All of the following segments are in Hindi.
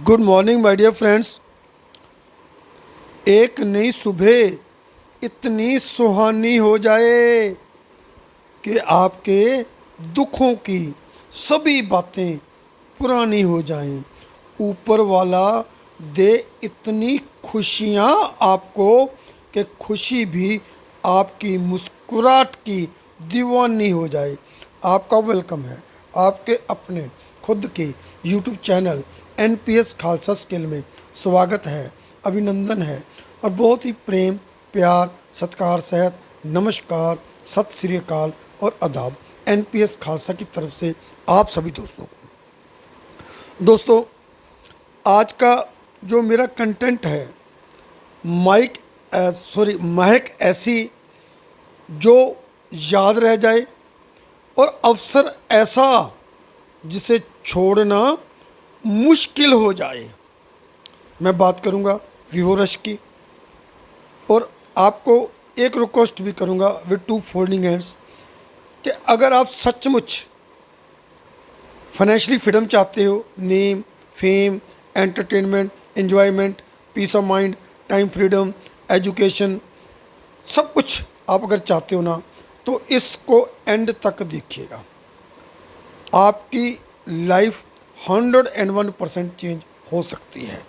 Good morning my dear friends. एक नई सुबह इतनी सुहानी हो जाए कि आपके दुखों की सभी बातें पुरानी हो जाएं। ऊपर वाला दे इतनी खुशियाँ आपको कि खुशी भी आपकी मुस्कुराहट की दीवानी हो जाए। आपका वेलकम है आपके अपने खुद के YouTube channel NPS Khalsa skill में। स्वागत है, अभिनंदन है और बहुत ही प्रेम प्यार सत्कार सहित नमस्कार, सत श्री अकाल और आदाब एनपीएस खालसा की तरफ से आप सभी दोस्तों को। दोस्तों, आज का जो मेरा कंटेंट है महक ऐसी जो याद रह जाए और अवसर ऐसा जिसे छोड़ना मुश्किल हो जाए। मैं बात करूंगा वीवो रश की और आपको एक रिक्वेस्ट भी करूंगा विद टू फोल्डिंग हैंड्स कि अगर आप सचमुच फाइनेंशियली फ्रीडम चाहते हो, name fame entertainment enjoyment peace of mind time freedom education सब कुछ आप अगर चाहते हो ना, तो इसको एंड तक देखिएगा। आपकी लाइफ 101% चेंज हो सकती है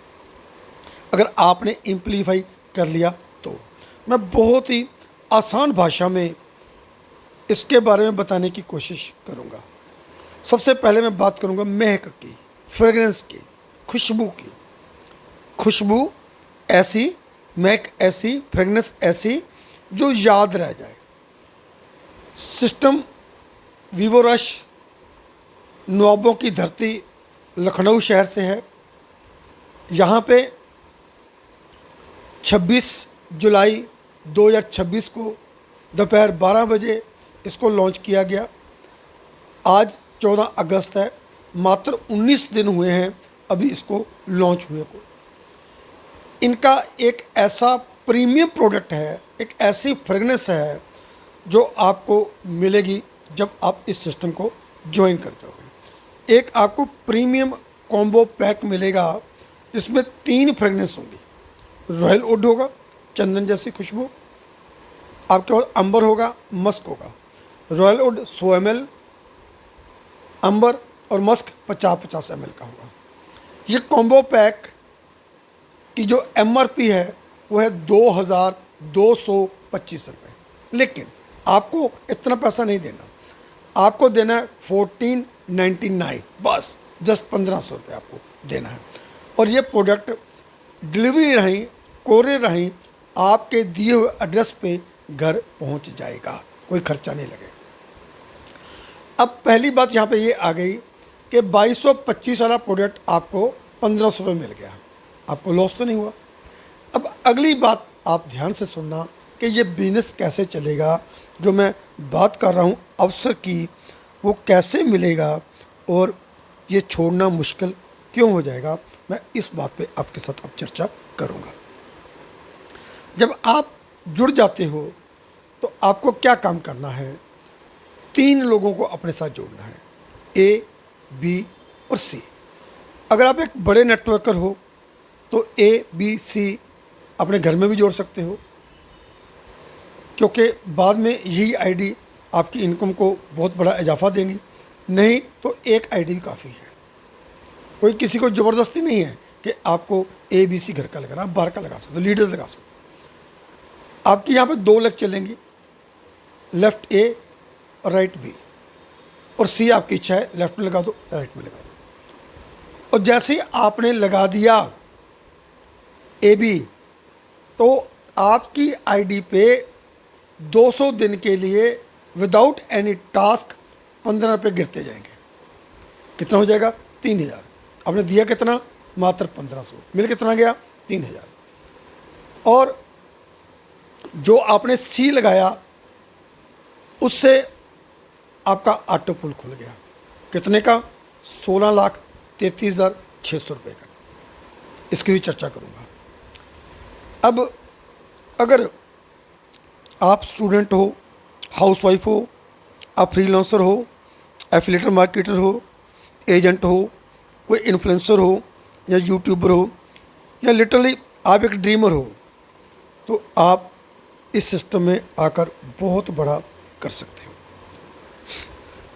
अगर आपने इम्प्लीफाई कर लिया तो। मैं बहुत ही आसान भाषा में इसके बारे में बताने की कोशिश करूंगा। सबसे पहले मैं बात करूंगा महक की, फ्रेगरेंस की, खुशबू की। खुशबू ऐसी, महक ऐसी, फ्रेगरेंस ऐसी जो याद रह जाए। सिस्टम वीवो रश नवाबों की धरती लखनऊ शहर से है। यहाँ पे 26 जुलाई 2026 को दोपहर 12 बजे इसको लॉन्च किया गया। आज 14 अगस्त है, मात्र 19 दिन हुए हैं अभी इसको लॉन्च हुए को। इनका एक ऐसा प्रीमियम प्रोडक्ट है, एक ऐसी फ्रेगनेंस है जो आपको मिलेगी जब आप इस सिस्टम को ज्वाइन कर जाओगे। एक आपको प्रीमियम कॉम्बो पैक मिलेगा जिसमें 3 फ्रेगनेंस होंगी। रॉयल वुड होगा, चंदन जैसी खुशबू, आपके पास अंबर होगा, मस्क होगा। रॉयल वुड 100 ml, अंबर और मस्क 50-50 ml का होगा। ये कॉम्बो पैक की जो एमआरपी है वो है 2225 रुपये, लेकिन आपको इतना पैसा नहीं देना। आपको देना है 1499, बस जस्ट 1500 रुपये आपको देना है। और ये प्रोडक्ट डिलीवरी रहीं, कोरियर रहीं, आपके दिए हुए एड्रेस पे घर पहुंच जाएगा, कोई खर्चा नहीं लगेगा। अब पहली बात यहाँ पे ये आ गई कि 2225 वाला प्रोडक्ट आपको 1500 रुपये मिल गया, आपको लॉस तो नहीं हुआ। अब अगली बात आप ध्यान से सुनना कि ये बिजनेस कैसे चलेगा। जो मैं बात कर रहा हूँ अवसर की, वो कैसे मिलेगा और ये छोड़ना मुश्किल क्यों हो जाएगा, मैं इस बात पे आपके साथ अब चर्चा करूँगा। जब आप जुड़ जाते हो तो आपको क्या काम करना है? 3 लोगों को अपने साथ जोड़ना है, ए, बी और सी। अगर आप एक बड़े नेटवर्कर हो तो ए, बी, सी अपने घर में भी जोड़ सकते हो, क्योंकि बाद में यही आईडी आपकी इनकम को बहुत बड़ा इजाफा देंगी। नहीं तो एक आईडी भी काफ़ी है। कोई किसी को ज़बरदस्ती नहीं है कि आपको ए बी सी घर का लगाना, आप बाहर का लगा सकते हो, लीडर लगा सकते हो। आपकी यहाँ पे 2 लेग चलेंगी, लेफ़्ट ए और राइट बी, और सी आपकी इच्छा है लेफ़्ट में लगा दो राइट में लगा दो। और जैसे ही आपने लगा दिया ए बी, तो आपकी आईडी पे 200 दिन के लिए विदाउट एनी टास्क 15 रुपये गिरते जाएंगे। कितना हो जाएगा? 3000। आपने दिया कितना? मात्र 1500। मिल कितना गया? 3000। और जो आपने सी लगाया उससे आपका ऑटो पुल खुल गया। कितने का? 16,33,600 रुपये का। इसकी भी चर्चा करूँगा। अब अगर आप स्टूडेंट हो, हाउसवाइफ हो, आप फ्रीलांसर हो, एफिलिएटर मार्केटर हो, एजेंट हो, कोई इन्फ्लुएंसर हो या यूट्यूबर हो या लिटरली आप एक ड्रीमर हो, तो आप इस सिस्टम में आकर बहुत बड़ा कर सकते हो।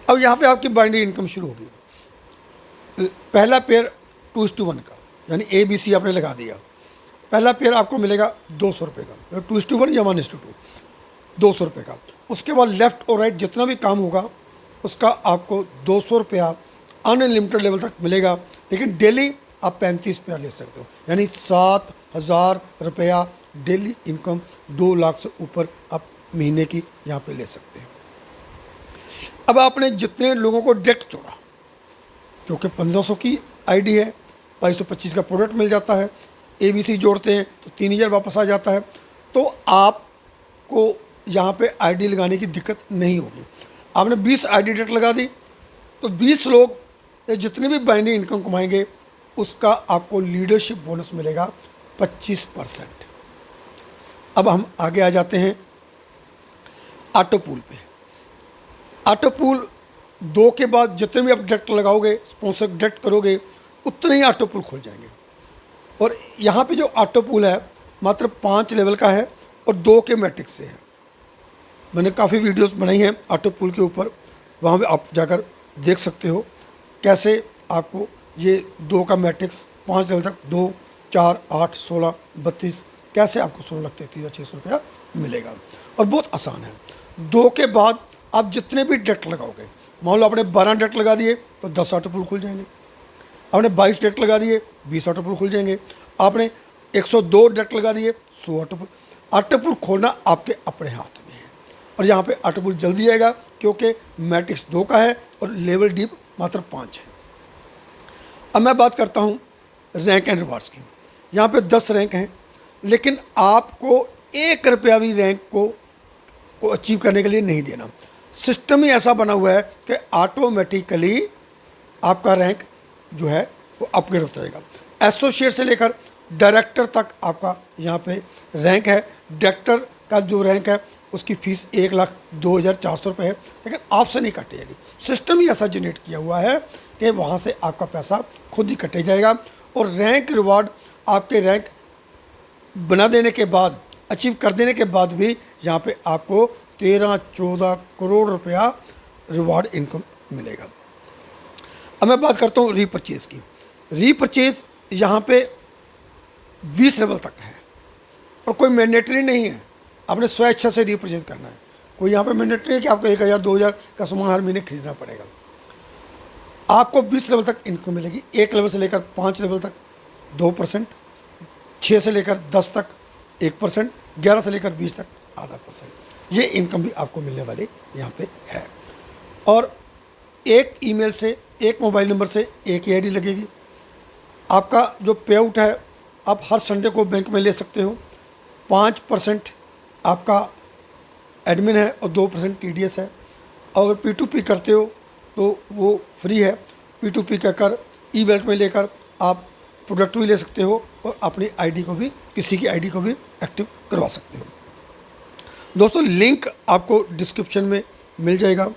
अब यहाँ पे आपकी बाइनरी इनकम शुरू होगी। पहला पेयर 2:1 का, यानी ABC आपने लगा दिया। पहला पेयर आपको मिलेगा 200 रुपये का, 2:1 या 1:2, 200 रुपये का। उसके बाद लेफ़्ट और राइट जितना भी काम होगा उसका आपको 200 रुपया अनलिमिटेड लेवल तक मिलेगा। लेकिन डेली आप 35 रुपया ले सकते हो, यानी 7,000 रुपया डेली इनकम, 2 लाख से ऊपर आप महीने की यहाँ पे ले सकते हो। अब आपने जितने लोगों को डायरेक्ट जोड़ा, क्योंकि 1500 की आईडी है, 2225 का प्रोडक्ट मिल जाता है, ABC जोड़ते हैं तो 3000 वापस आ जाता है, तो आपको यहाँ पे आईडी लगाने की दिक्कत नहीं होगी। आपने 20 आईडी डायरेक्ट लगा दी तो 20 लोग या जितने भी बाइनरी इनकम कमाएंगे उसका आपको लीडरशिप बोनस मिलेगा 25%। अब हम आगे आ जाते हैं ऑटो पूल पे। ऑटो पूल 2 के बाद जितने भी आप डायरेक्ट लगाओगे, स्पॉन्सर डायरेक्ट करोगे, उतने ही ऑटो पूल खुल जाएंगे। और यहाँ पे जो ऑटो पूल है मात्र 5 लेवल का है और 2 के मैट्रिक्स से है। मैंने काफ़ी वीडियोस बनाई हैं ऑटो पूल के ऊपर, वहाँ पे आप जाकर देख सकते हो कैसे आपको ये 2 का मैट्रिक्स 5 लेवल तक 2, 4, 8, 16, 32 कैसे आपको 16 लाख 33,600 रुपया मिलेगा। और बहुत आसान है। 2 के बाद आप जितने भी डायरेक्ट लगाओगे, मान लो आपने 12 डायरेक्ट लगा दिए तो 10 ऑटो पूल खुल जाएंगे। आपने 22 डायरेक्ट लगा दिए 20 ऑटो पूल खुल जाएंगे। आपने 102 डायरेक्ट लगा दिए 100 ऑटो पूल। ऑटो पूल खोलना आपके अपने हाथ में है। और यहाँ पे ऑटो पूल जल्दी आएगा क्योंकि मैट्रिक्स 2 का है और लेवल डीप मात्र 5 है। अब मैं बात करता हूँ रैंक एंड रिवार्ड्स की। यहाँ पे 10 रैंक हैं, लेकिन आपको 1 रुपया भी रैंक को अचीव करने के लिए नहीं देना। सिस्टम ही ऐसा बना हुआ है कि ऑटोमेटिकली आपका रैंक जो है वो अपग्रेड होता रहेगा। एसोसिएट से लेकर डायरेक्टर तक आपका यहाँ पे रैंक है। डायरेक्टर का जो रैंक है उसकी फ़ीस 1,02,400 रुपये है, लेकिन आपसे नहीं काटी जाएगी। सिस्टम ही ऐसा जनरेट किया हुआ है कि वहाँ से आपका पैसा खुद ही कटे जाएगा। और रैंक रिवार्ड आपके रैंक बना देने के बाद, अचीव कर देने के बाद भी यहाँ पे आपको 13-14 करोड़ रुपया रिवार्ड इनकम मिलेगा। अब मैं बात करता हूँ रीपरचेज़ की। रीपरचेज़ यहाँ पे 20 लेवल तक है और कोई मैंडेटरी नहीं है। आपने स्व इच्छा से रीपरचेज़ करना है। कोई यहाँ पे मैंडेटरी है कि आपको 1,000-2,000 का सामान हर महीने खरीदना पड़ेगा। आपको 20 लेवल तक इनकम मिलेगी। 1 लेवल से लेकर 5 लेवल तक 2%, 6 से लेकर 10 तक 1%, 11 से लेकर 20 तक आधा %। ये इनकम भी आपको मिलने वाली यहाँ पे है। और एक ईमेल से, एक मोबाइल नंबर से एक ही आईडी लगेगी। आपका जो पे आउट है आप हर संडे को बैंक में ले सकते हो। 5% आपका एडमिन है और 2% TDS है। अगर P2P करते हो तो वो फ्री है। P2P कहकर ई-वॉलेट में लेकर आप प्रोडक्ट भी ले सकते हो और अपनी आईडी को भी, किसी की आईडी को भी एक्टिव करवा सकते हो। दोस्तों लिंक आपको डिस्क्रिप्शन में मिल जाएगा।